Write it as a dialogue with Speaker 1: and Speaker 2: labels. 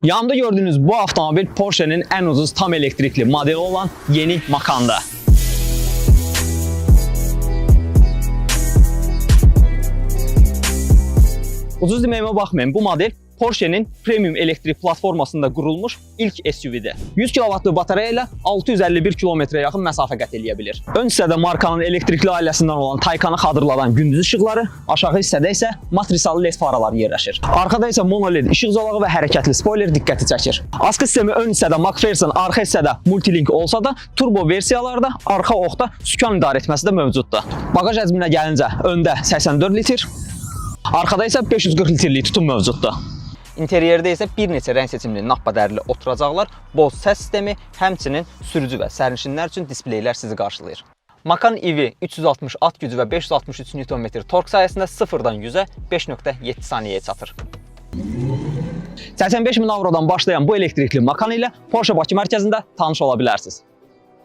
Speaker 1: Yanımda gördüğünüz bu avtomobil Porsche'nin en ucuz tam elektrikli modeli olan yeni Macan'da. Ucuz deməyimə baxmayın, bu model Porsche'nin premium elektrik platformasında qurulmuş ilk SUV-dir. 100 kW batareya ilə 651 km-yə yaxın məsafə qət edə bilir. Ön hissədə markanın elektrikli ailəsindən olan Taycan'ı xatırladan gündüz işıqları, aşağı hissədə isə matrisalı LED faralar yerləşir. Arkada isə mono LED işıq zolağı və hərəkətli spoiler diqqəti çəkir. Askı sistemi ön hissədə McPherson, arxa hissədə Multilink olsa da, turbo versiyalarda arxa oxda sükan idarə etməsi də mövcuddur. Bagaj həcminə gəlincə, öndə 84 litr, arkada isə 540 litrlik tutum mövcuddur. İnteryerdə isə bir neçə rəng seçimli nappa dərili oturacaqlar, boz səs sistemi, həmçinin sürücü və sərnişinlər üçün displeylər sizi qarşılayır. Macan EV 360 at gücü və 563 Nm tork sayəsində 0-dan 100-ə 5.7 saniyəyə çatır. 85.000 avrodan başlayan bu elektrikli Macan ilə Porsche Bakı mərkəzində tanış ola bilərsiniz.